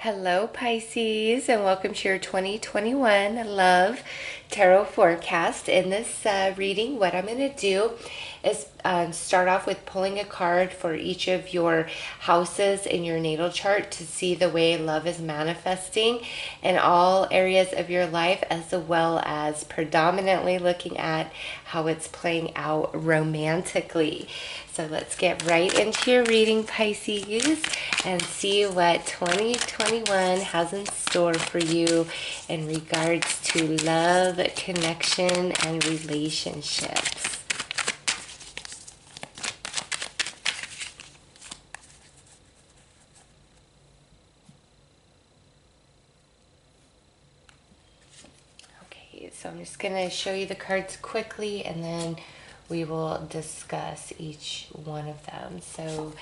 Hello, Pisces, and welcome to your 2021 Love Tarot Forecast. In this reading, what I'm going to do is start off with pulling a card for each of your houses in your natal chart to see the way love is manifesting in all areas of your life, as well as predominantly looking at how it's playing out romantically. So let's get right into your reading, Pisces, and see what 2021 has in store for you in regards to love, connection, and relationships. Okay, so I'm just going to show you the cards quickly, and then we will discuss each one of them. So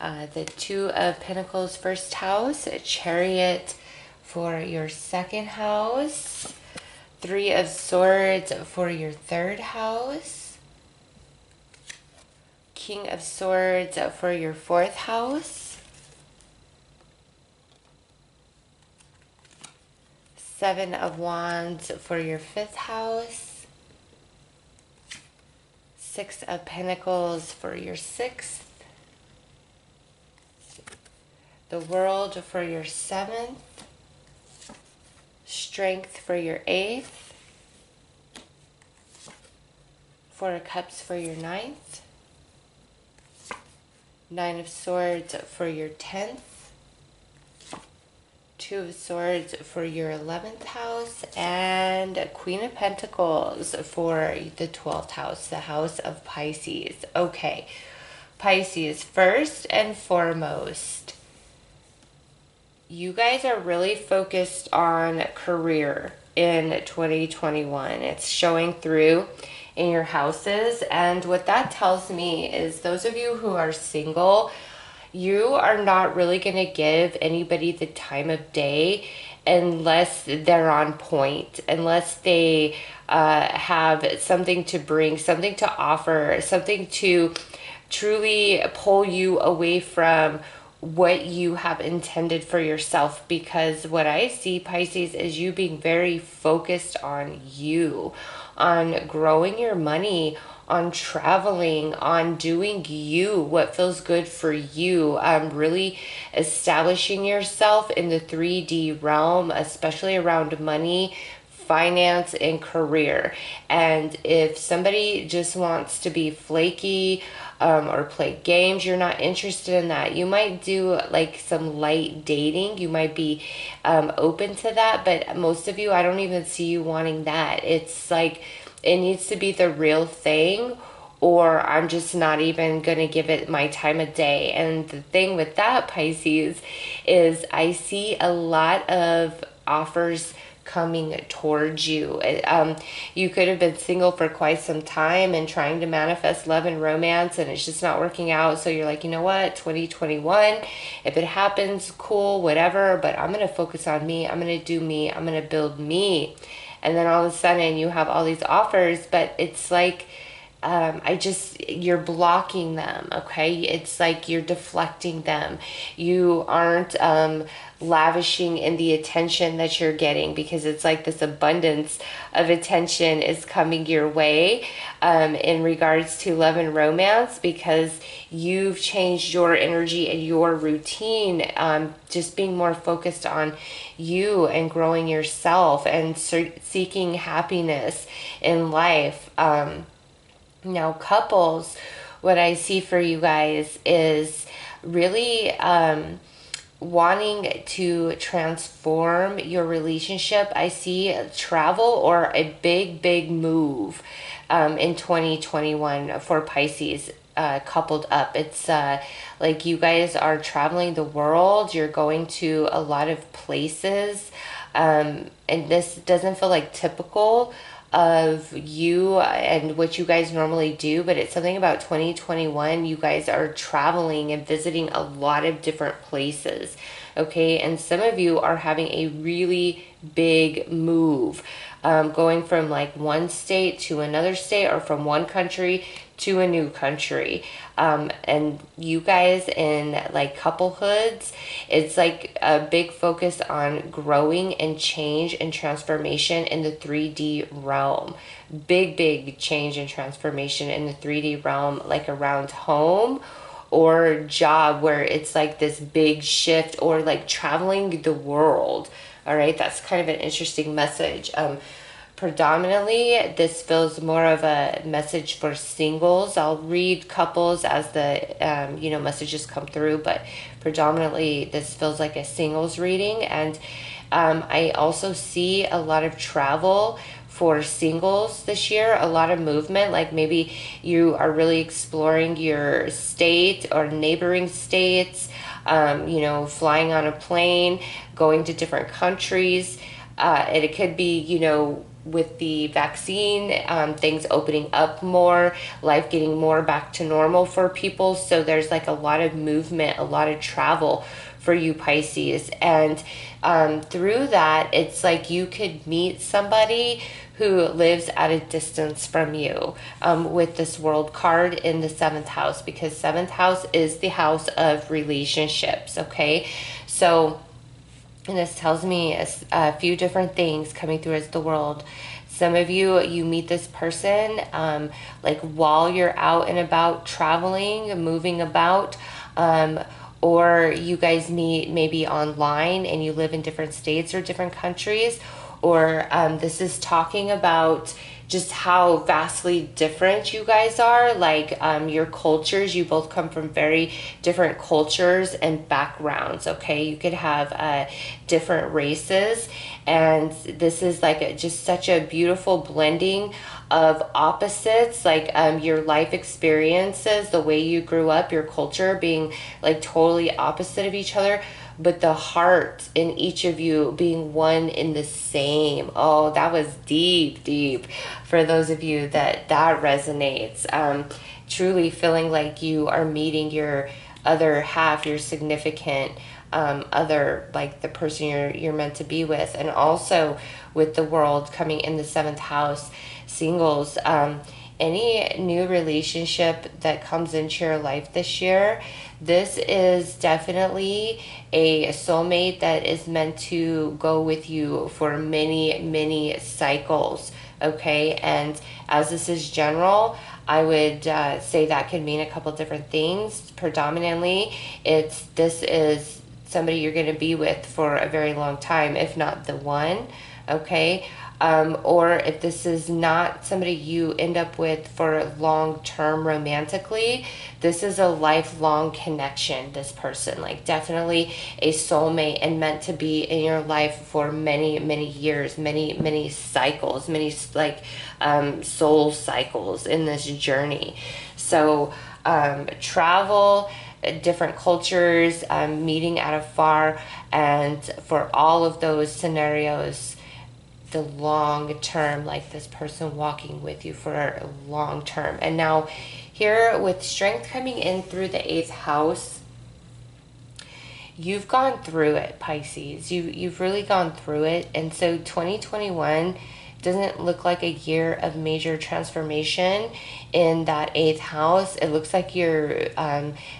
the Two of Pentacles, first house, a Chariot for your second house, Three of Swords for your third house, King of Swords for your fourth house, Seven of Wands for your fifth house, Six of Pentacles for your sixth, the World for your seventh, Strength for your eighth, Four of Cups for your ninth, Nine of Swords for your 10th, Two of Swords for your 11th house, and Queen of Pentacles for the 12th house, the house of Pisces. Okay, Pisces, first and foremost, you guys are really focused on career in 2021. It's showing through in your houses, and what that tells me is those of you who are single, you are not really going to give anybody the time of day unless they're on point, unless they have something to bring, something to offer, something to truly pull you away from what you have intended for yourself. Because what I see, Pisces, is you being very focused on you, on growing your money, on traveling, on doing you, what feels good for you, really establishing yourself in the 3D realm, especially around money, finance, and career. And if somebody just wants to be flaky or play games, you're not interested in that. You might do like some light dating. You might be open to that, but most of you, I don't even see you wanting that. It's like it needs to be the real thing, or I'm just not even going to give it my time of day. And the thing with that, Pisces, is I see a lot of offers coming towards you. You could have been single for quite some time and trying to manifest love and romance, and it's just not working out. So you're like, you know what, 2021, if it happens, cool, whatever, but I'm going to focus on me. I'm going to do me. I'm going to build me. And then all of a sudden you have all these offers, but it's like, you're blocking them, okay? It's like you're deflecting them. You aren't lavishing in the attention that you're getting, because it's like this abundance of attention is coming your way in regards to love and romance, because you've changed your energy and your routine, just being more focused on you and growing yourself and seeking happiness in life. Now, couples, what I see for you guys is really wanting to transform your relationship. I see travel or a big move in 2021 for Pisces coupled up. It's like you guys are traveling the world. You're going to a lot of places, and this doesn't feel like typical of you and what you guys normally do, but it's something about 2021. You guys are traveling and visiting a lot of different places. okay? And some of you are having a really big move, going from like one state to another state, or from one country to a new country. And you guys in like couplehoods, it's like a big focus on growing and change and transformation in the 3D realm. Big change and transformation in the 3D realm, like around home or job, where it's like this big shift, or like traveling the world. All right, that's kind of an interesting message. Predominantly, this feels more of a message for singles. I'll read couples as the messages come through, but predominantly this feels like a singles reading. And I also see a lot of travel for singles this year, a lot of movement. Like maybe you are really exploring your state or neighboring states, flying on a plane, going to different countries. And it could be, with the vaccine, things opening up more, life getting more back to normal for people. So there's like a lot of movement, a lot of travel for you Pisces. And through that, it's like you could meet somebody who lives at a distance from you, with this World card in the 7th house, because 7th house is the house of relationships, okay? So, and this tells me a few different things coming through as the World. Some of you meet this person like while you're out and about traveling, moving about, or you guys meet maybe online and you live in different states or different countries, or this is talking about just how vastly different you guys are, like your cultures. You both come from very different cultures and backgrounds, okay? You could have different races, and this is like just such a beautiful blending of opposites, like your life experiences, the way you grew up, your culture being like totally opposite of each other, but the heart in each of you being one in the same. Oh, that was deep for those of you that resonates. Truly feeling like you are meeting your other half, your significant other, like the person you're meant to be with. And also with the World coming in the 7th house, singles, any new relationship that comes into your life this year, this is definitely a soulmate that is meant to go with you for many cycles, okay? And as this is general, I would say that could mean a couple different things. Predominantly, this is somebody you're going to be with for a very long time, if not the one, okay? Or if this is not somebody you end up with for long-term romantically, this is a lifelong connection, this person. Like definitely a soulmate and meant to be in your life for many years, many cycles, many like soul cycles in this journey. So travel, different cultures, meeting at afar, and for all of those scenarios, the long term, like this person walking with you for a long term. And now here with strength coming in through the 8th house, you've gone through it, Pisces. You've really gone through it. And so 2021 doesn't look like a year of major transformation in that 8th house. It looks like you're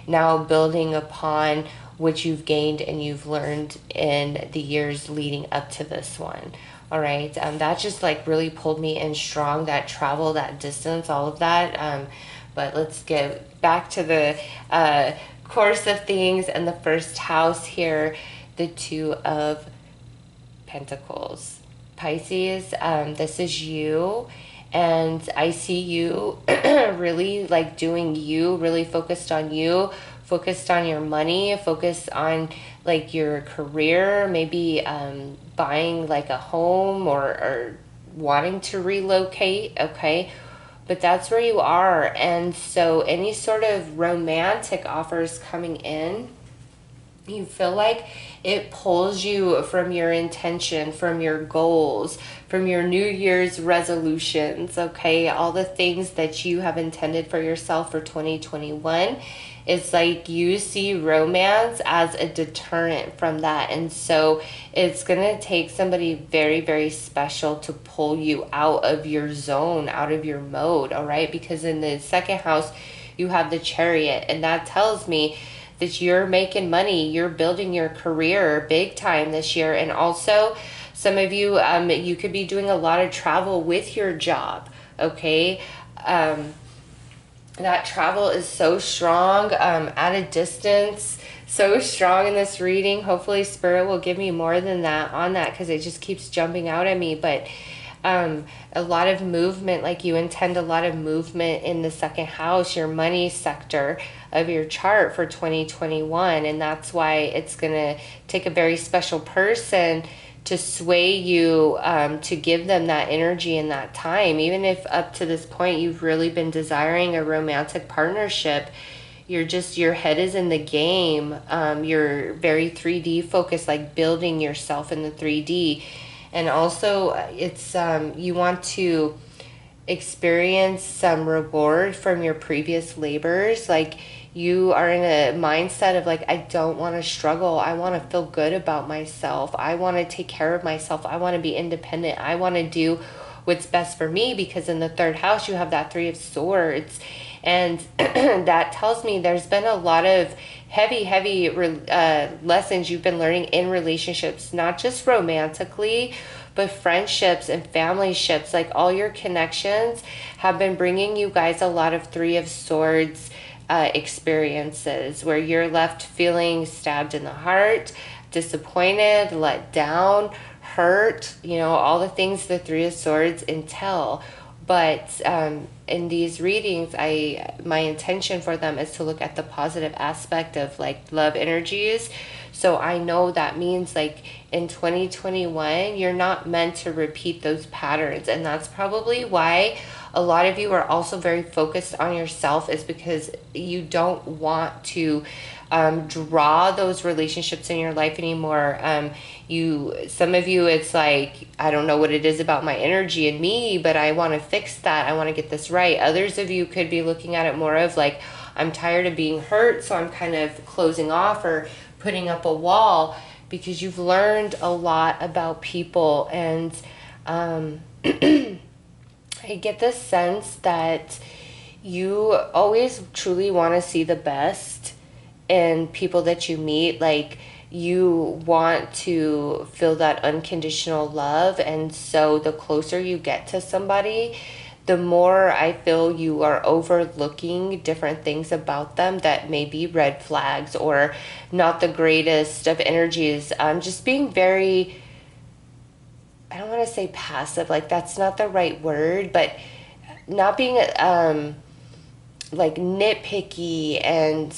now building upon what you've gained and you've learned in the years leading up to this one. All right, that just like really pulled me in strong, that travel, that distance, all of that. But let's get back to the course of things. And the 1st house here, the 2 of Pentacles. Pisces, this is you. And I see you really like doing you, really focused on you, focused on your money, focused on like your career, maybe buying like a home or wanting to relocate, okay? But that's where you are. And so any sort of romantic offers coming in, you feel like it pulls you from your intention, from your goals, from your New Year's resolutions, okay? All the things that you have intended for yourself for 2021. it's like you see romance as a deterrent from that. And so it's going to take somebody very, very special to pull you out of your zone, out of your mode, all right? Because in the second house, you have the Chariot, and that tells me that you're making money, you're building your career big time this year. And also, some of you, you could be doing a lot of travel with your job, okay? That travel is so strong, at a distance, so strong in this reading. Hopefully Spirit will give me more than that on that, because it just keeps jumping out at me. But a lot of movement, like you intend a lot of movement in the second house, your money sector of your chart for 2021. And that's why it's going to take a very special person to sway you, to give them that energy and that time. Even if up to this point you've really been desiring a romantic partnership, your head is in the game. You're very 3D focused, like building yourself in the 3D. And also it's, you want to experience some reward from your previous labors. Like you are in a mindset of like, I don't want to struggle. I want to feel good about myself. I want to take care of myself. I want to be independent. I want to do what's best for me, because in the third house, you have that Three of Swords. And that tells me there's been a lot of heavy lessons you've been learning in relationships, not just romantically, but friendships and family ships. Like all your connections have been bringing you guys a lot of Three of Swords experiences, where you're left feeling stabbed in the heart, disappointed, let down, hurt, all the things the Three of Swords entail. But in these readings, my intention for them is to look at the positive aspect of like love energies. So I know that means like in 2021, you're not meant to repeat those patterns. And that's probably why a lot of you are also very focused on yourself, is because you don't want to draw those relationships in your life anymore. Some of you, it's like, I don't know what it is about my energy and me, but I want to fix that. I want to get this right. Others of you could be looking at it more of like, I'm tired of being hurt, so I'm kind of closing off or putting up a wall, because you've learned a lot about people. And I get this sense that you always truly want to see the best in people that you meet. Like you want to feel that unconditional love. And so the closer you get to somebody, the more I feel you are overlooking different things about them that may be red flags or not the greatest of energies. Just being very, I don't want to say passive, like that's not the right word, but not being like nitpicky and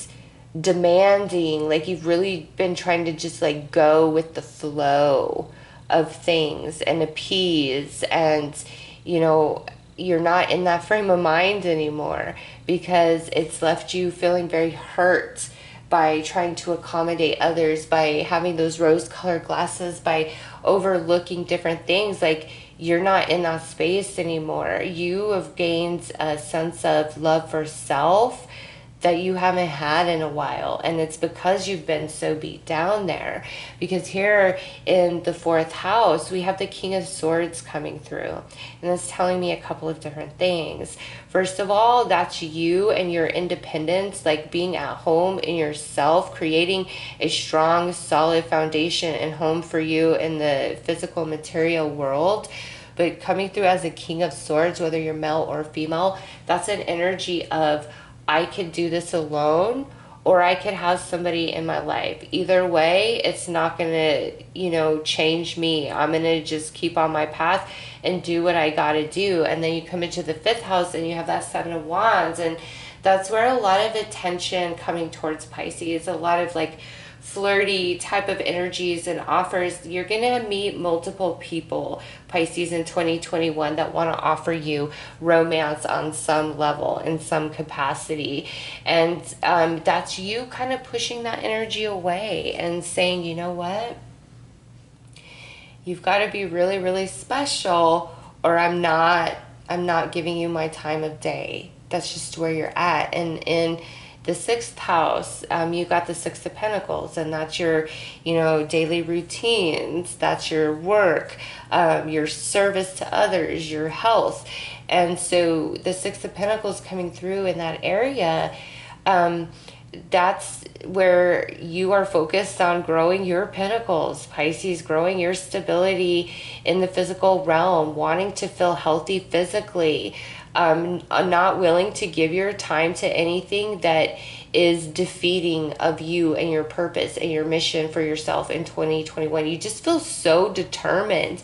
demanding. Like you've really been trying to just like go with the flow of things and appease, and you're not in that frame of mind anymore, because it's left you feeling very hurt by trying to accommodate others, by having those rose-colored glasses, by overlooking different things. Like you're not in that space anymore. You have gained a sense of love for self that you haven't had in a while. And it's because you've been so beat down there. Because here in the fourth house, we have the King of Swords coming through. And it's telling me a couple of different things. First of all, that's you and your independence, like being at home in yourself, creating a strong, solid foundation and home for you in the physical material world. But coming through as a King of Swords, whether you're male or female, that's an energy of, I could do this alone, or I could have somebody in my life. Either way, it's not going to, change me. I'm going to just keep on my path and do what I got to do. And then you come into the fifth house and you have that Seven of Wands. And that's where a lot of attention coming towards Pisces, a lot of like flirty type of energies and offers. You're going to meet multiple people, Pisces, in 2021 that want to offer you romance on some level, in some capacity. And that's you kind of pushing that energy away and saying, you know what? You've got to be really, really special, or I'm not giving you my time of day. That's just where you're at. And in The 6th house, you got the 6 of Pentacles, and that's your, daily routines. That's your work, your service to others, your health. And so the 6 of Pentacles coming through in that area, that's where you are focused on growing your pentacles, Pisces, growing your stability in the physical realm, wanting to feel healthy physically, not willing to give your time to anything that is defeating of you and your purpose and your mission for yourself in 2021. You just feel so determined.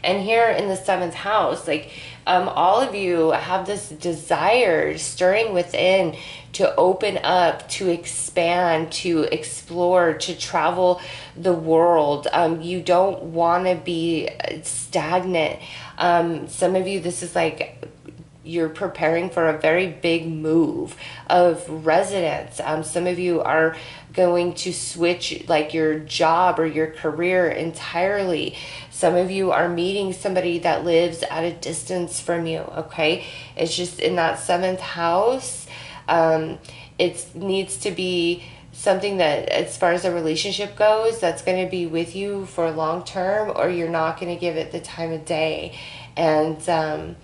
And here in the 7th house, like, all of you have this desire stirring within to open up, to expand, to explore, to travel the world. You don't want to be stagnant. Some of you, this is like you're preparing for a very big move of residence. Some of you are going to switch like your job or your career entirely. Some of you are meeting somebody that lives at a distance from you, okay? It's just in that 7th house, it needs to be something that, as far as a relationship goes, that's going to be with you for long term, or you're not going to give it the time of day. And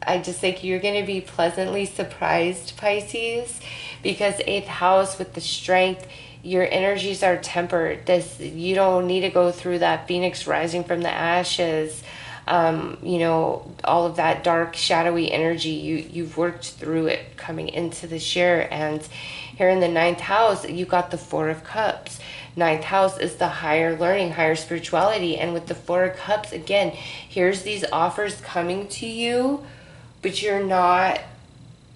I just think you're going to be pleasantly surprised, Pisces, because 8th house with the strength, your energies are tempered. You don't need to go through that phoenix rising from the ashes, all of that dark, shadowy energy. You've worked through it coming into this year. And here in the 9th house, you got the 4 of Cups. 9th house is the higher learning, higher spirituality. And with the 4 of Cups, again, here's these offers coming to you, but you're not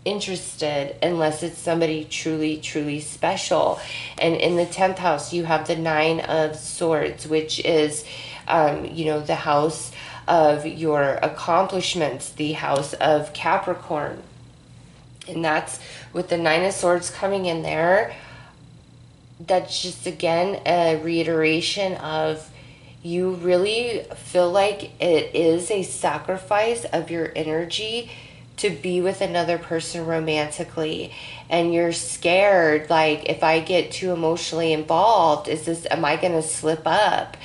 interested unless it's somebody truly, truly special. And in the 10th house, you have the 9 of Swords, which is, the house of your accomplishments, the house of Capricorn. And that's with the 9 of Swords coming in there. That's just, again, a reiteration of you really feel like it is a sacrifice of your energy to be with another person romantically, and you're scared, like, if I get too emotionally involved, am I going to slip up,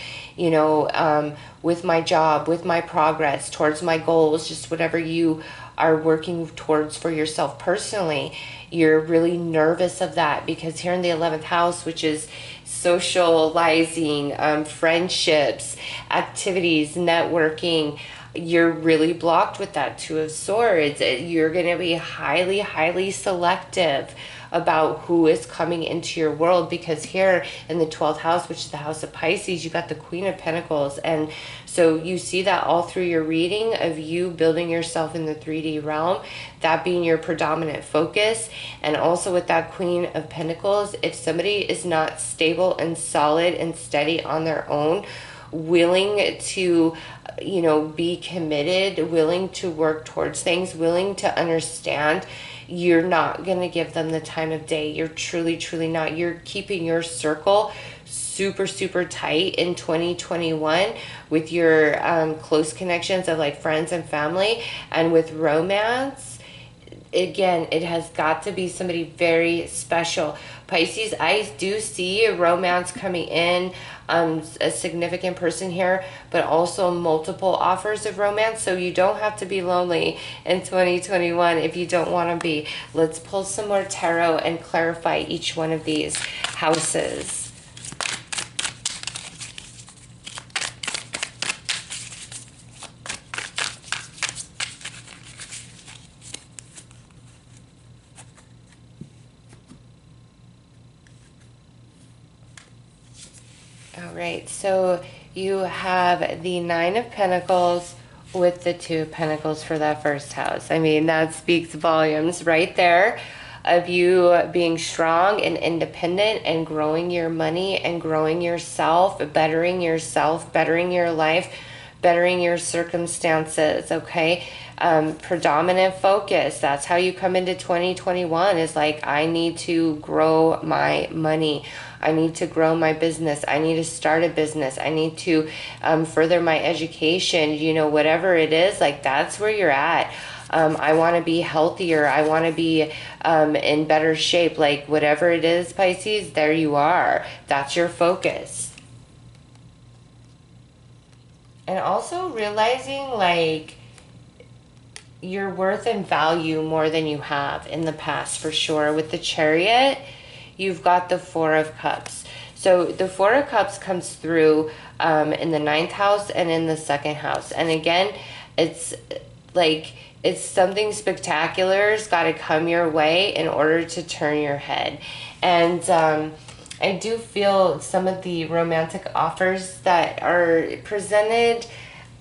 with my job, with my progress towards my goals, just whatever you are working towards for yourself personally. You're really nervous of that, because here in the 11th house, which is socializing, friendships, activities, networking, you're really blocked with that 2 of Swords. You're going to be highly, highly selective about who is coming into your world, because here in the 12th house, which is the house of Pisces, you got the Queen of Pentacles. And so you see that all through your reading of you building yourself in the 3D realm, that being your predominant focus. And also with that Queen of Pentacles, if somebody is not stable and solid and steady on their own, willing to, be committed, willing to work towards things, willing to understand, you're not going to give them the time of day. You're truly, truly not. You're keeping your circle super, super tight in 2021 with your close connections of like friends and family. And with romance, again, it has got to be somebody very special. Pisces, I do see a romance coming in, a significant person here, but also multiple offers of romance. So you don't have to be lonely in 2021 if you don't want to be. Let's pull some more tarot and clarify each one of these houses. All right, so you have the 9 of Pentacles with the 2 of Pentacles for that first house. I mean, that speaks volumes right there of you being strong and independent and growing your money and growing yourself, bettering your life, bettering your circumstances, okay? Predominant focus. That's how you come into 2021, is like, I need to grow my money. I need to grow my business. I need to start a business. I need to further my education, whatever it is, like that's where you're at. I want to be healthier. I want to be in better shape. Like whatever it is, Pisces, there you are. That's your focus. And also realizing like your worth and value more than you have in the past, for sure. With the Chariot, you've got the Four of Cups. So the Four of Cups comes through in the 9th house and in the 2nd house. And again, it's like it's something spectacular's got to come your way in order to turn your head. And I do feel some of the romantic offers that are presented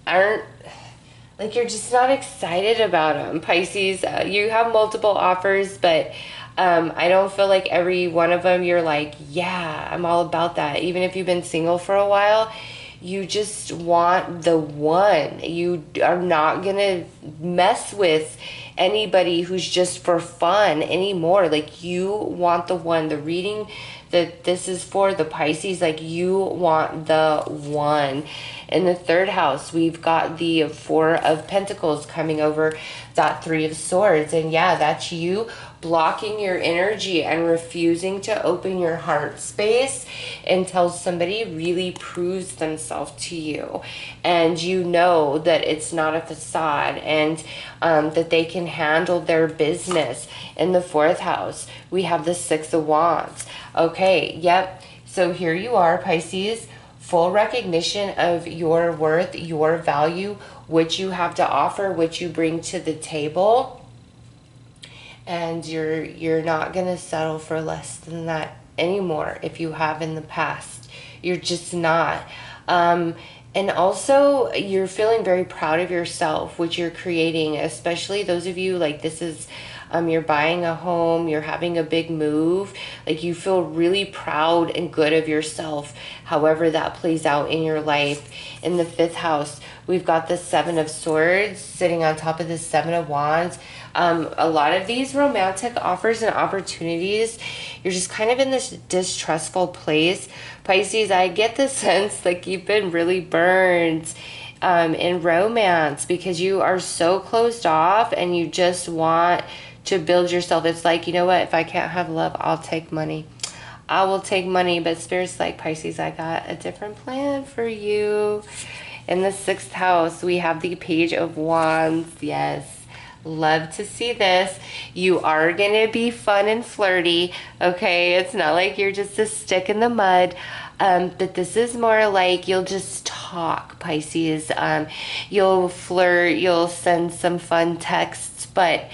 aren't, like, you're just not excited about them, Pisces. You have multiple offers, but I don't feel like every one of them you're like, yeah, I'm all about that. Even if you've been single for a while, you just want the one. You are not going to mess with anybody who's just for fun anymore. Like, you want the one. The reading that this is for the Pisces, like, you want the one. In the 3rd house, we've got the Four of Pentacles coming over that Three of Swords. And yeah, that's you blocking your energy and refusing to open your heart space until somebody really proves themselves to you. And you know that it's not a facade, and that they can handle their business. In the 4th house, we have the Six of Wands. Okay, yep. So here you are, Pisces. Full recognition of your worth, your value, what you have to offer, what you bring to the table. And you're not going to settle for less than that anymore if you have in the past. You're just not. And also, you're feeling very proud of yourself, what you're creating, especially those of you, like, this is, you're buying a home, you're having a big move, like, you feel really proud and good of yourself, however that plays out in your life. In the 5th house, we've got the Seven of Swords sitting on top of the Seven of Wands. A lot of these romantic offers and opportunities, you're just kind of in this distrustful place. Pisces, I get the sense like you've been really burned in romance because you are so closed off and you just want to build yourself. It's like, you know what, if I can't have love, I'll take money. I will take money. But Spirit's like, Pisces, I got a different plan for you. In the 6th house, we have the Page of Wands. Yes. Love to see this. You are going to be fun and flirty, okay? It's not like you're just a stick in the mud. But this is more like you'll just talk, Pisces. You'll flirt, you'll send some fun texts, but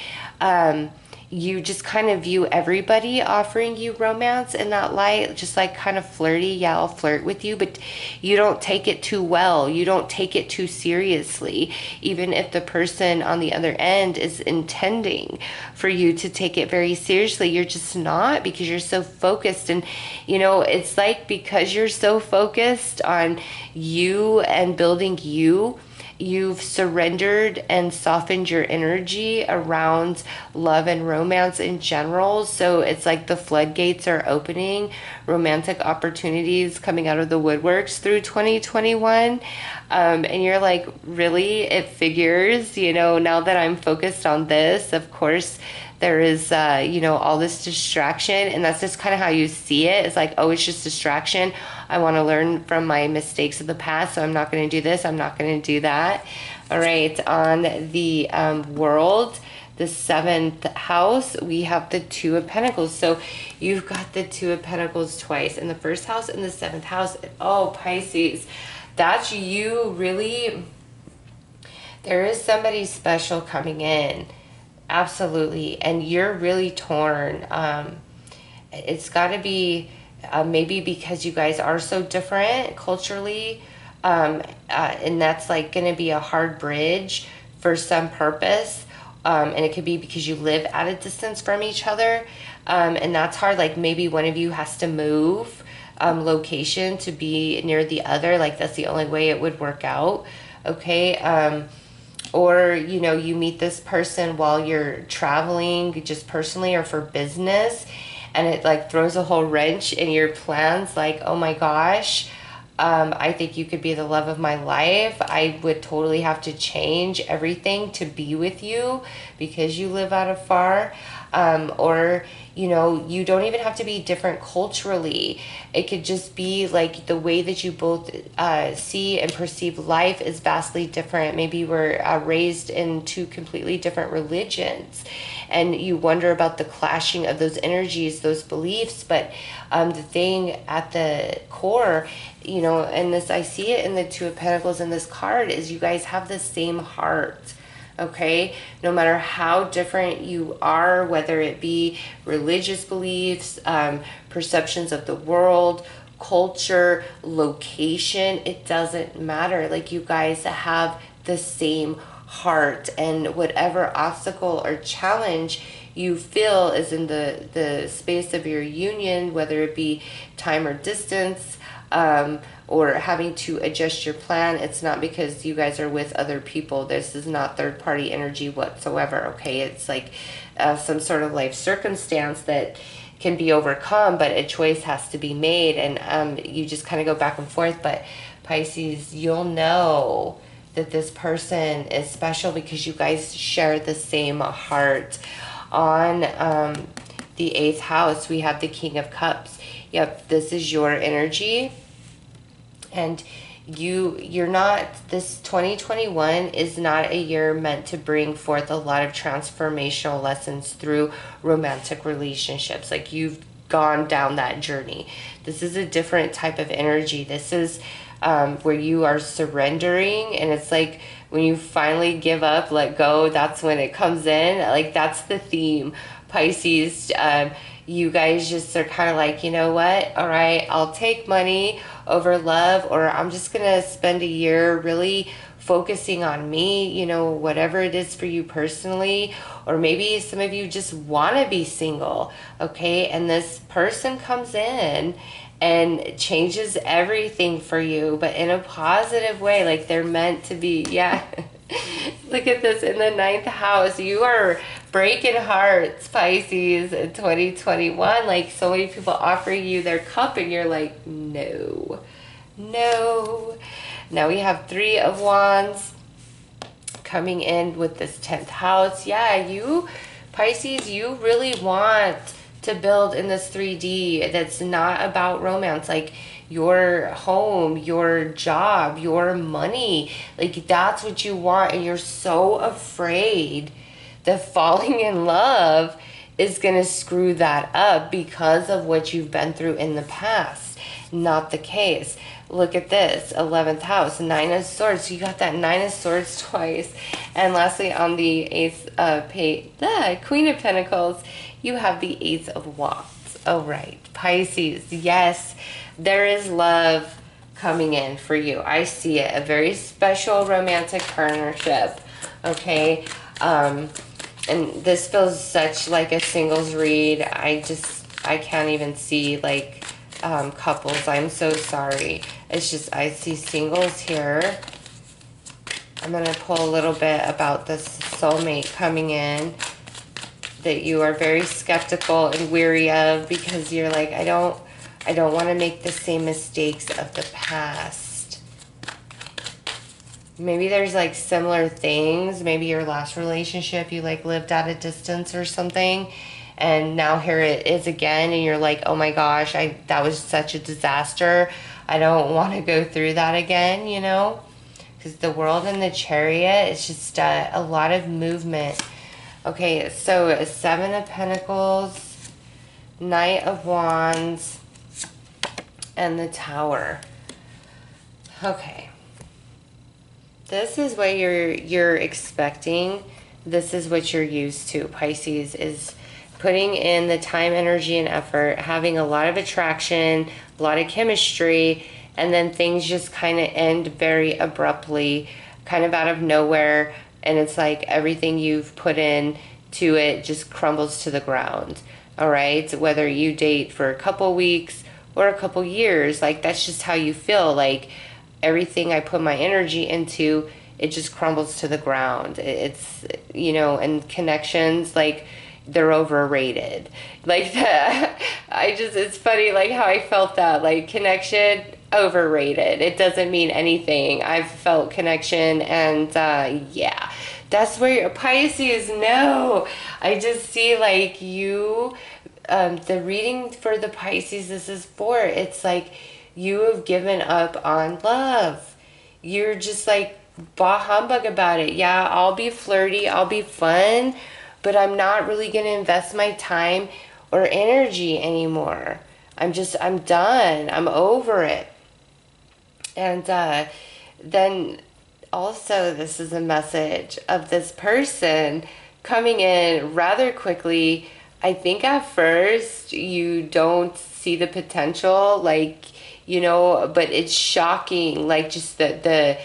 you just kind of view everybody offering you romance in that light, just like kind of flirty. Yeah, I'll flirt with you, but you don't take it too well. You don't take it too seriously, even if the person on the other end is intending for you to take it very seriously. You're just not, because you're so focused. And, you know, it's like because you're so focused on you and building you, you've surrendered and softened your energy around love and romance in general. So it's like the floodgates are opening, romantic opportunities coming out of the woodworks through 2021. And you're like, really? It figures, you know, now that I'm focused on this, of course, there is, you know, all this distraction. And that's just kind of how you see it. It's like, oh, it's just distraction. I want to learn from my mistakes of the past, so I'm not going to do this. I'm not going to do that. All right. On the world, the 7th house, we have the Two of Pentacles. So you've got the Two of Pentacles twice in the 1st house and the 7th house. Oh, Pisces, that's you really. There is somebody special coming in. Absolutely. And you're really torn. It's got to be maybe because you guys are so different culturally. And that's like going to be a hard bridge for some purpose. And it could be because you live at a distance from each other. And that's hard. Like maybe one of you has to move location to be near the other. Like that's the only way it would work out. Okay. Or, you know, you meet this person while you're traveling just personally or for business, and it like throws a whole wrench in your plans. Like, oh my gosh, I think you could be the love of my life. I would totally have to change everything to be with you because you live out of far. Or, you know, you don't even have to be different culturally. It could just be like the way that you both see and perceive life is vastly different. Maybe you were raised in two completely different religions, and you wonder about the clashing of those energies, those beliefs. But the thing at the core, you know, and this, I see it in the Two of Pentacles in this card, is you guys have the same heart. Okay, no matter how different you are, whether it be religious beliefs, perceptions of the world, culture, location, it doesn't matter. Like, you guys have the same heart, and whatever obstacle or challenge you feel is in the space of your union, whether it be time or distance, or having to adjust your plan, it's not because you guys are with other people. This is not third party energy whatsoever. Okay, it's like some sort of life circumstance that can be overcome, but a choice has to be made, and you just kind of go back and forth. But Pisces, you'll know that this person is special because you guys share the same heart. On the 8th house, we have the King of Cups. Yep, this is your energy. And you're not, this 2021 is not a year meant to bring forth a lot of transformational lessons through romantic relationships. Like, you've gone down that journey. This is a different type of energy. This is where you are surrendering, and it's like when you finally give up, let go, that's when it comes in. Like, that's the theme, Pisces. You guys just are kind of like, you know what, all right, I'll take money over love, or I'm just gonna spend a year really focusing on me, you know, whatever it is for you personally. Or maybe some of you just want to be single, okay, and this person comes in and changes everything for you, but in a positive way. Like, they're meant to be. Yeah. Look at this in the 9th house. You are breaking hearts, Pisces, in 2021. Like, so many people offer you their cup and you're like, no, no. Now we have 3 of Wands coming in with this 10th house. Yeah, you, Pisces, you really want to build in this 3D that's not about romance. Like, your home, your job, your money, like, that's what you want, and you're so afraid that falling in love is gonna screw that up because of what you've been through in the past. Not the case. Look at this, 11th house, 9 of Swords. You got that 9 of Swords twice. And lastly, on the 8th, Queen of Pentacles, you have the 8 of Wands. All right, Pisces, yes, there is love coming in for you. I see it, a very special romantic partnership, okay? And this feels such like a singles read. I can't even see, like, couples. I'm so sorry. It's just, I see singles here. I'm going to pull a little bit about this soulmate coming in that you are very skeptical and weary of, because you're like, I don't want to make the same mistakes of the past. Maybe there's like similar things. Maybe your last relationship, you like lived at a distance or something, and now here it is again, and you're like, oh my gosh, that was such a disaster. I don't want to go through that again, you know? Because the World and the Chariot, it's just a lot of movement. Okay, so 7 of Pentacles, Knight of Wands, and the Tower. Okay. This is what you're expecting. This is what you're used to, Pisces, is putting in the time, energy, and effort, having a lot of attraction, a lot of chemistry, and then things just kind of end very abruptly, kind of out of nowhere, and it's like everything you've put in to it just crumbles to the ground. All right, whether you date for a couple weeks or a couple years, like, that's just how you feel. Like, everything I put my energy into, it just crumbles to the ground. It's, you know, and connections, like, they're overrated. Like, that, it's funny, like, how I felt that, like, connection, overrated. It doesn't mean anything. I've felt connection, and yeah, that's where your Pisces, no. I just see like you, the reading for the Pisces this is for, it's like you have given up on love. You're just like bah humbug about it. Yeah, I'll be flirty, I'll be fun, but I'm not really going to invest my time or energy anymore. I'm done. I'm over it. And then also, this is a message of this person coming in rather quickly. I think at first you don't see the potential, like, you know, but it's shocking, like just the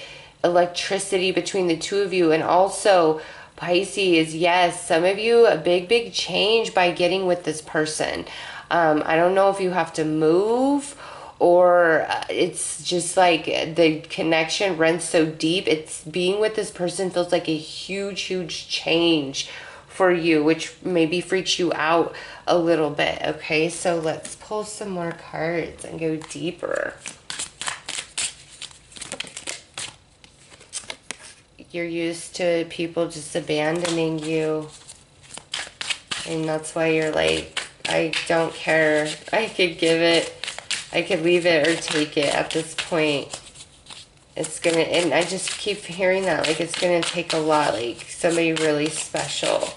electricity between the two of you. And also, Pisces, yes, some of you, a big change by getting with this person. I don't know if you have to move, or it's just like the connection runs so deep. It's being with this person feels like a huge change for you, which maybe freaks you out a little bit. Okay, so let's pull some more cards and go deeper. You're used to people just abandoning you, and that's why you're like, I don't care. I could leave it or take it at this point. It's gonna, and I just keep hearing that, like it's gonna take a lot, like somebody really special.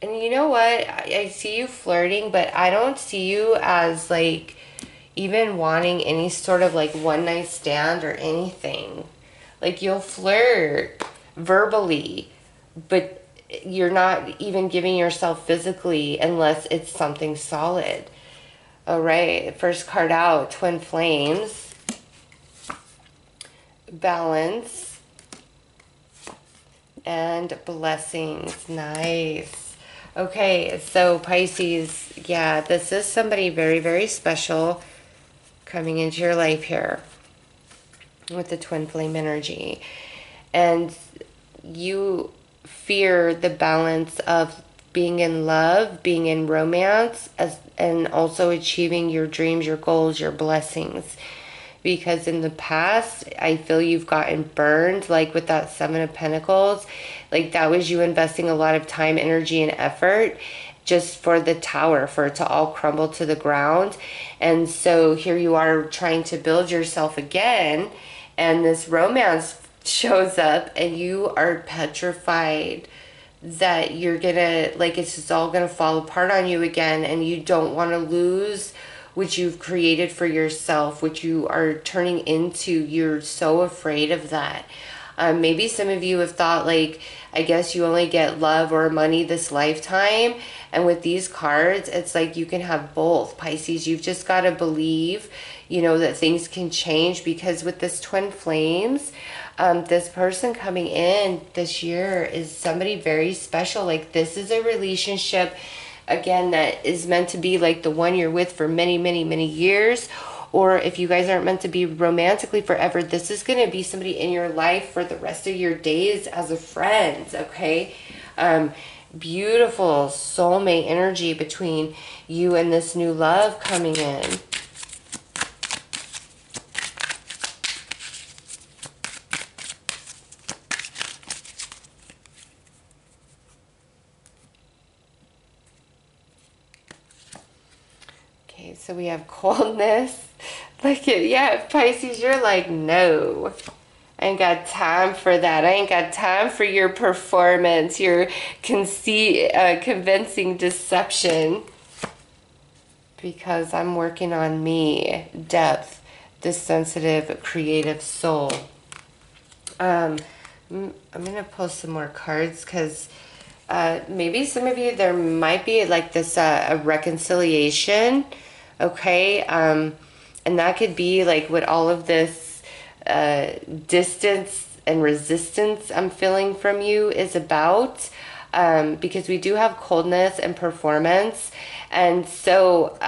And you know what? I see you flirting, but I don't see you as like even wanting any sort of like one night stand or anything. Like you'll flirt verbally, but you're not even giving yourself physically unless it's something solid. All right, first card out, Twin Flames, Balance, and Blessings. Nice. Okay, so Pisces, yeah, this is somebody very special coming into your life here with the Twin Flame energy. And you fear the balance of being in love, being in romance, and also achieving your dreams, your goals, your blessings. Because in the past, I feel you've gotten burned, like with that Seven of Pentacles. Like that was you investing a lot of time, energy, and effort just for the tower, for it to all crumble to the ground. And so here you are trying to build yourself again, and this romance shows up, and you are petrified that you're gonna, like, it's just all gonna fall apart on you again, and you don't want to lose what you've created for yourself, what you are turning into. You're so afraid of that. Maybe some of you have thought, like, I guess you only get love or money this lifetime. And with these cards, it's like you can have both. Pisces, you've just got to believe, you know, that things can change. Because with this Twin Flames, this person coming in this year is somebody very special. Like, this is a relationship, again, that is meant to be like the one you're with for many years. Or if you guys aren't meant to be romantically forever, this is going to be somebody in your life for the rest of your days as a friend, okay? Beautiful soulmate energy between you and this new love coming in. Okay, so we have coldness. Look at, yeah, Pisces, you're like, no, I ain't got time for that. I ain't got time for your performance, your convincing deception. Because I'm working on me, depth, this sensitive, creative soul. I'm going to pull some more cards because maybe some of you, there might be like this a reconciliation, okay? And that could be like what all of this distance and resistance I'm feeling from you is about. Because we do have coldness and performance. And so,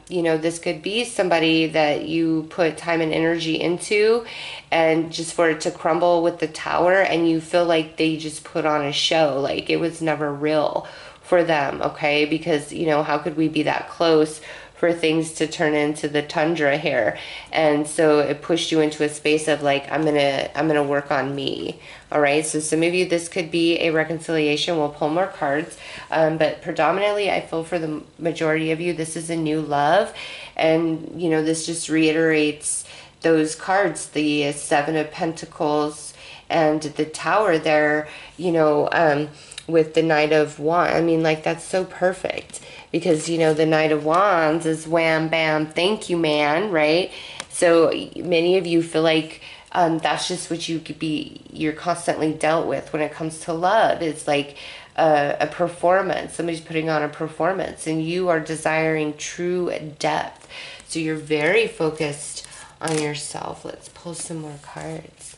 you know, this could be somebody that you put time and energy into, and just for it to crumble with the tower, and you feel like they just put on a show, like it was never real for them, okay? Because, you know, how could we be that close for things to turn into the tundra here. And so it pushed you into a space of like, I'm gonna work on me. All right, so some of you, this could be a reconciliation. We'll pull more cards, but predominantly I feel for the majority of you, this is a new love. And you know, this just reiterates those cards, the Seven of Pentacles and the Tower there, you know, with the Knight of Wands. I mean, like, that's so perfect because, you know, the Knight of Wands is wham, bam, thank you, man, right? So many of you feel like that's just what you're constantly dealt with when it comes to love. It's like a performance. Somebody's putting on a performance and you are desiring true depth. So you're very focused on yourself. Let's pull some more cards.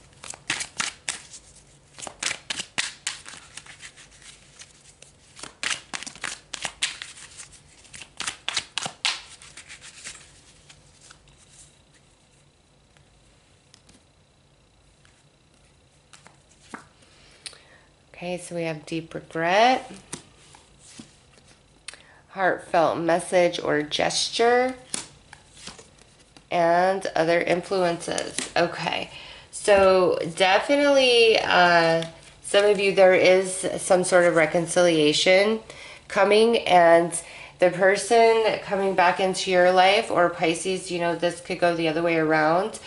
Okay, so we have deep regret, heartfelt message or gesture, and other influences. Okay, so definitely some of you, there is some sort of reconciliation coming, and the person coming back into your life, or Pisces, you know, this could go the other way around.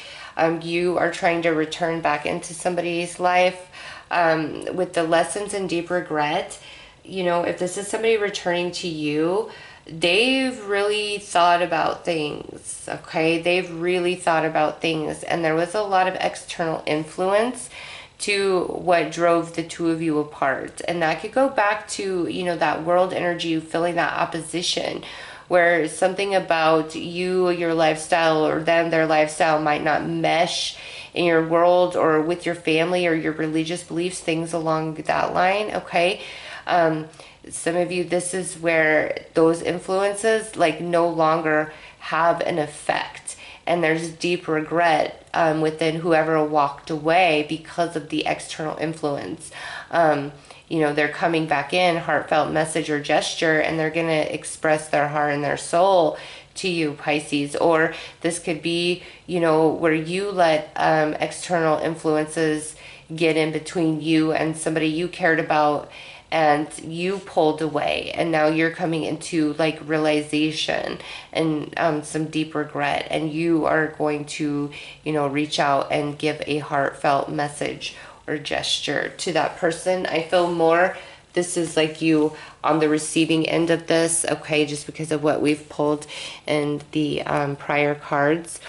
You are trying to return back into somebody's life. With the lessons and deep regret, you know, if this is somebody returning to you, they've really thought about things, okay? They've really thought about things, and there was a lot of external influence to what drove the two of you apart. And that could go back to, you know, that world energy, feeling that opposition, where something about you, your lifestyle, or them, their lifestyle might not mesh in your world or with your family or your religious beliefs, things along that line, okay? Some of you, this is where those influences like no longer have an effect, and there's deep regret within whoever walked away because of the external influence. You know, they're coming back in, heartfelt message or gesture, and they're going to express their heart and their soul to you, Pisces. Or this could be, you know, where you let external influences get in between you and somebody you cared about, and you pulled away, and now you're coming into like realization and some deep regret, and you are going to, you know, reach out and give a heartfelt message or gesture to that person. I feel more this is like you on the receiving end of this, okay, just because of what we've pulled in the prior cards.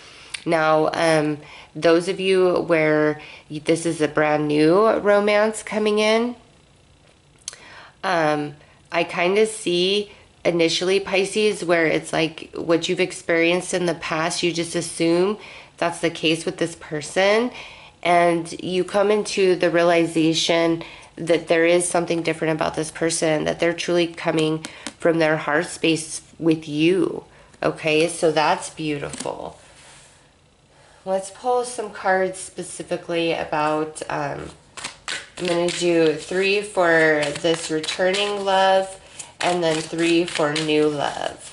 Now, those of you where this is a brand new romance coming in, I kind of see initially, Pisces, where it's like what you've experienced in the past, you just assume that's the case with this person, and you come into the realization that there is something different about this person, that they're truly coming from their heart space with you. Okay, so that's beautiful. Let's pull some cards specifically about, I'm going to do 3 for this returning love, and then 3 for new love.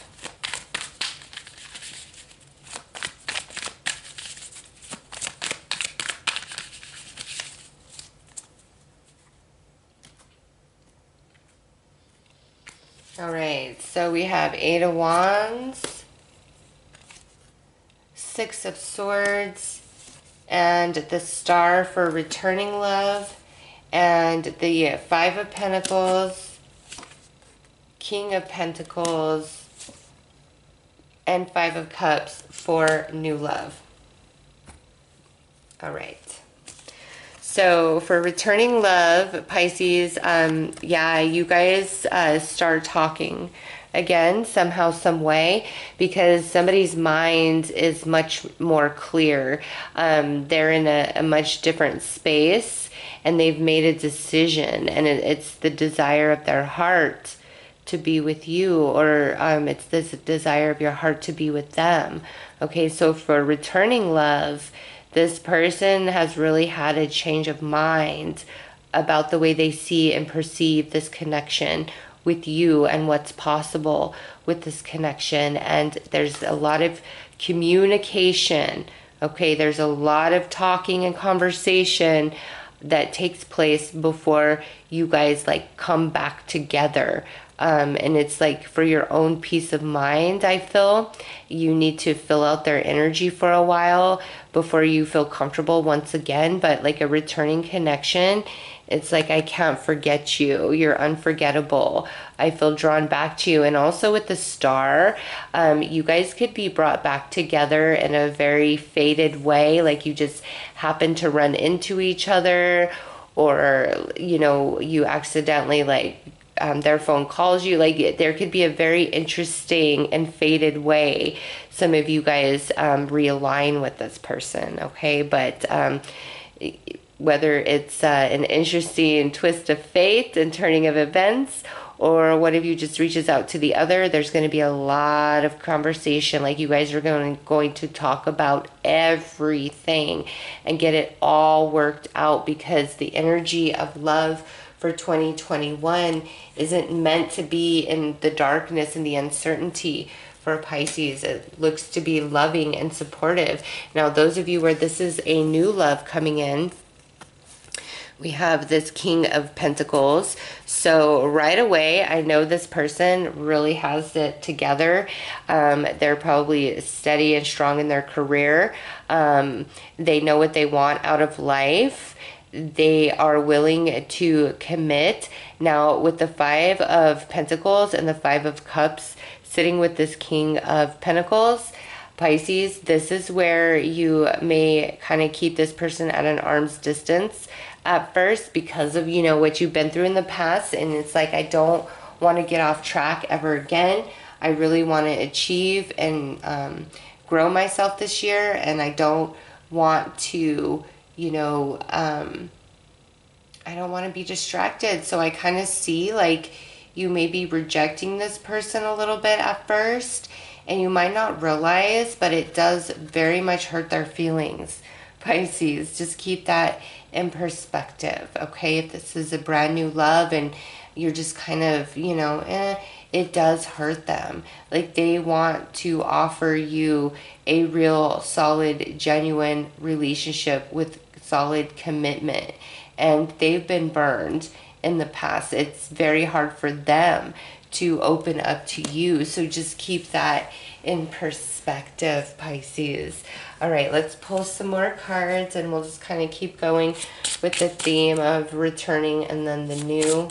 All right, so we have 8 of Wands, 6 of Swords, and the Star for returning love, and the 5 of Pentacles, King of Pentacles, and 5 of Cups for new love. All right. So for returning love, Pisces, yeah, you guys start talking again somehow, some way, because somebody's mind is much more clear. They're in a much different space, and they've made a decision, and it's the desire of their heart to be with you, or it's this desire of your heart to be with them. Okay, so for returning love, this person has really had a change of mind about the way they see and perceive this connection with you and what's possible with this connection. And there's a lot of communication. Okay, there's a lot of talking and conversation that takes place before you guys like come back together. And it's like for your own peace of mind, I feel you need to fill out their energy for a while before you feel comfortable once again. But like a returning connection, it's like, I can't forget you. You're unforgettable. I feel drawn back to you. And also with the star, you guys could be brought back together in a very faded way. Like you just happen to run into each other, or, you know, you accidentally like, their phone calls you. Like there could be a very interesting and faded way some of you guys realign with this person. Okay, but whether it's an interesting twist of fate and turning of events, or one of you just reaches out to the other, there's going to be a lot of conversation. Like you guys are going to talk about everything and get it all worked out, because the energy of love for 2021 isn't meant to be in the darkness and the uncertainty. For Pisces, it looks to be loving and supportive. Now, those of you where this is a new love coming in, we have this King of Pentacles. So right away, I know this person really has it together. They're probably steady and strong in their career. They know what they want out of life. They are willing to commit. Now, with the Five of Pentacles and the Five of Cups sitting with this King of Pentacles, Pisces, this is where you may kind of keep this person at an arm's distance at first, because of, you know, what you've been through in the past. And it's like, I don't want to get off track ever again. I really want to achieve and grow myself this year. And I don't want to, you know, I don't want to be distracted. So I kind of see like you may be rejecting this person a little bit at first, and you might not realize, but it does very much hurt their feelings. Pisces, just keep that in perspective, okay? If this is a brand new love and you're just kind of, you know, it does hurt them. Like they want to offer you a real solid, genuine relationship with solid commitment, and they've been burned in the past. It's very hard for them to open up to you. So just keep that in perspective, Pisces. All right, let's pull some more cards, and we'll just kind of keep going with the theme of returning and then the new.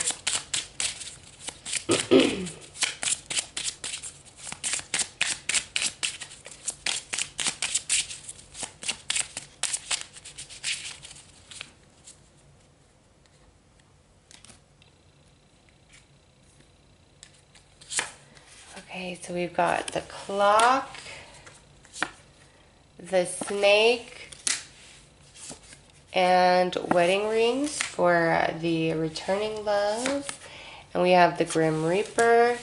Okay, so we've got the clock, the snake, and wedding rings for the returning love. And we have the Grim Reaper,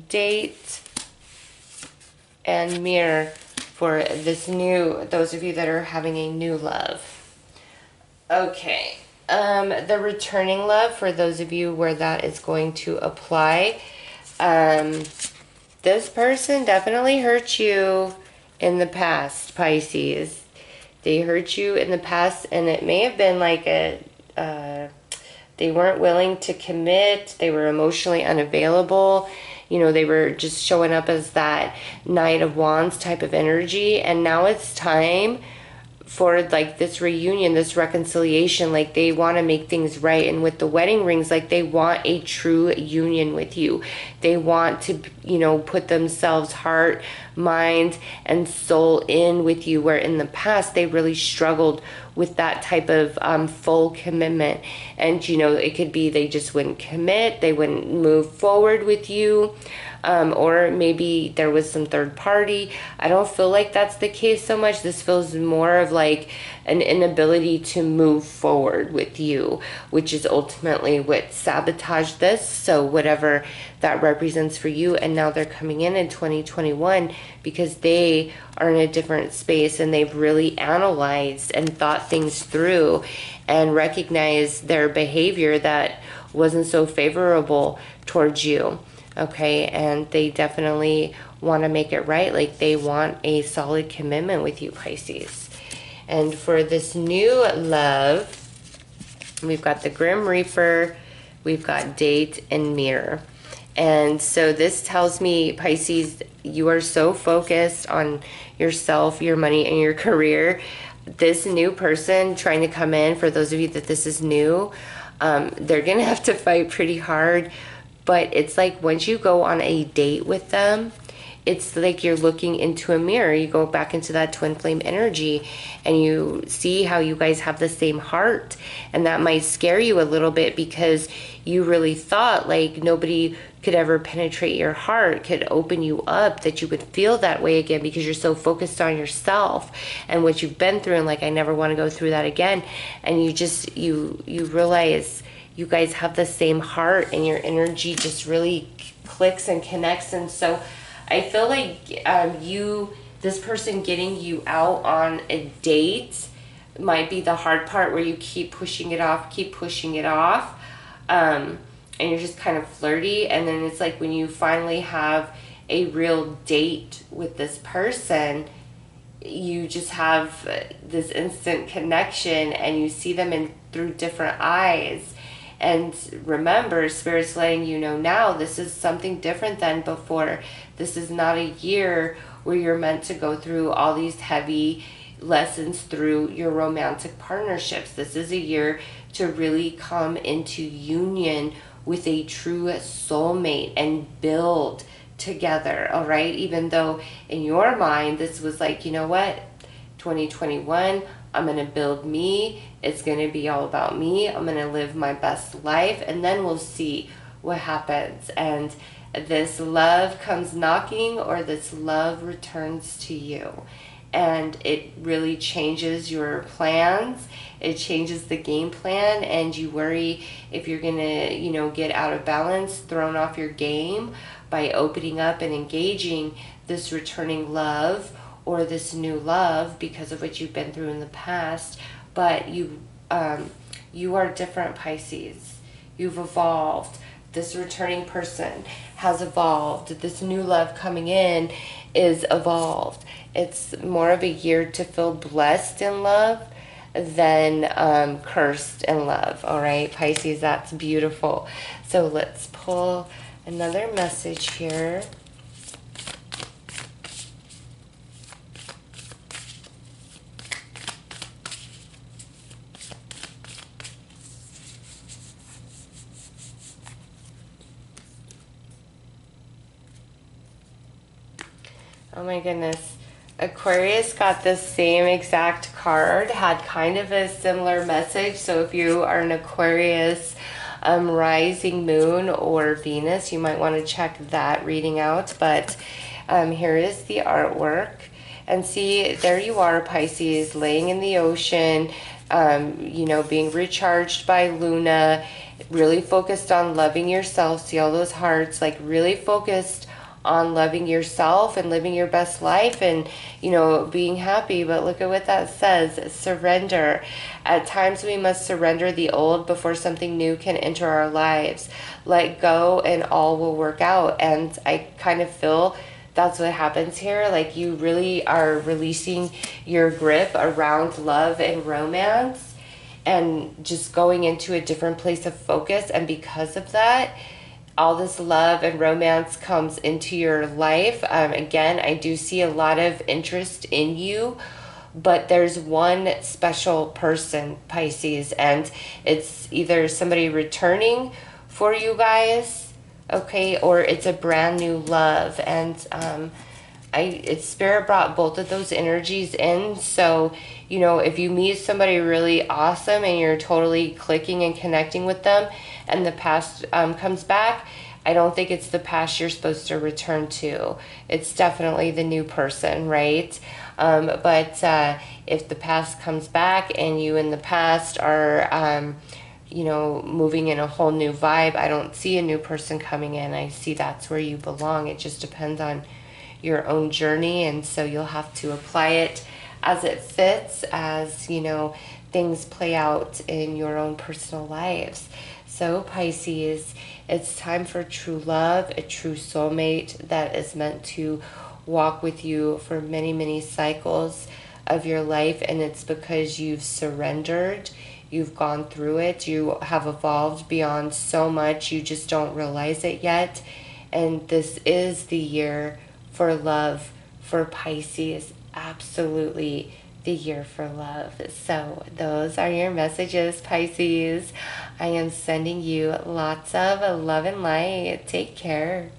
date, and mirror for this new, those of you that are having a new love. Okay, the returning love for those of you where that is going to apply. This person definitely hurt you in the past, Pisces. They hurt you in the past, and it may have been like they weren't willing to commit. They were emotionally unavailable. You know, they were just showing up as that Knight of Wands type of energy. And now it's time for like this reunion, this reconciliation. Like they want to make things right. And with the wedding rings, like they want a true union with you. They want to, you know, put themselves heart, mind, and soul in with you, where in the past they really struggled with that type of full commitment. And, you know, it could be they just wouldn't commit, they wouldn't move forward with you. Or maybe there was some third party. I don't feel like that's the case so much. This feels more of like an inability to move forward with you, which is ultimately what sabotaged this. So whatever that represents for you. And now they're coming in 2021 because they are in a different space, and they've really analyzed and thought things through and recognized their behavior that wasn't so favorable towards you. Okay, and they definitely want to make it right. Like they want a solid commitment with you, Pisces. And for this new love, we've got the Grim Reaper, we've got Date and Mirror. And so this tells me, Pisces, you are so focused on yourself, your money, and your career. This new person trying to come in, for those of you that this is new, they're going to have to fight pretty hard. But it's like once you go on a date with them, it's like you're looking into a mirror. You go back into that twin flame energy and you see how you guys have the same heart. And that might scare you a little bit because you really thought like nobody could ever penetrate your heart, could open you up, that you would feel that way again because you're so focused on yourself and what you've been through. And like, I never want to go through that again. And you just, you realize you guys have the same heart and your energy just really clicks and connects. And so I feel like this person getting you out on a date might be the hard part, where you keep pushing it off, and you're just kind of flirty. And then it's like when you finally have a real date with this person, you just have this instant connection and you see them through different eyes. And remember, Spirit's letting you know now, this is something different than before. This is not a year where you're meant to go through all these heavy lessons through your romantic partnerships. This is a year to really come into union with a true soulmate and build together, all right? Even though in your mind, this was like, you know what, 2021, I'm going to build me. It's going to be all about me. I'm going to live my best life, and then we'll see what happens. And this love comes knocking, or this love returns to you. And it really changes your plans. It changes the game plan, and you worry if you're going to, get out of balance, thrown off your game by opening up and engaging this returning love or this new love because of what you've been through in the past. But you are different, Pisces. You've evolved. This returning person has evolved. This new love coming in is evolved. It's more of a year to feel blessed in love than cursed in love. All right, Pisces, that's beautiful. So let's pull another message here. Oh my goodness. Aquarius got the same exact card, had kind of a similar message. So if you are an Aquarius rising moon or Venus, you might want to check that reading out. But here is the artwork. And see, there you are, Pisces, laying in the ocean, being recharged by Luna, really focused on loving yourself. See all those hearts, like really focused on loving yourself and living your best life and, being happy. But look at what that says, surrender. At times we must surrender the old before something new can enter our lives. Let go and all will work out. And I kind of feel that's what happens here. Like you really are releasing your grip around love and romance and just going into a different place of focus. And because of that, all this love and romance comes into your life. Again, I do see a lot of interest in you, but there's one special person, Pisces, and it's either somebody returning for you guys, okay, or it's a brand new love. And Spirit brought both of those energies in. So, if you meet somebody really awesome and you're totally clicking and connecting with them, and the past comes back, I don't think it's the past you're supposed to return to. It's definitely the new person, right? But if the past comes back and you in the past are, moving in a whole new vibe, I don't see a new person coming in. I see that's where you belong. It just depends on your own journey, and so you'll have to apply it as it fits, as things play out in your own personal lives. So Pisces, it's time for true love, a true soulmate that is meant to walk with you for many, many cycles of your life. And it's because you've surrendered, you've gone through it, you have evolved beyond so much, you just don't realize it yet. And this is the year for love for Pisces. Absolutely the year for love. So those are your messages, Pisces. I am sending you lots of love and light. Take care.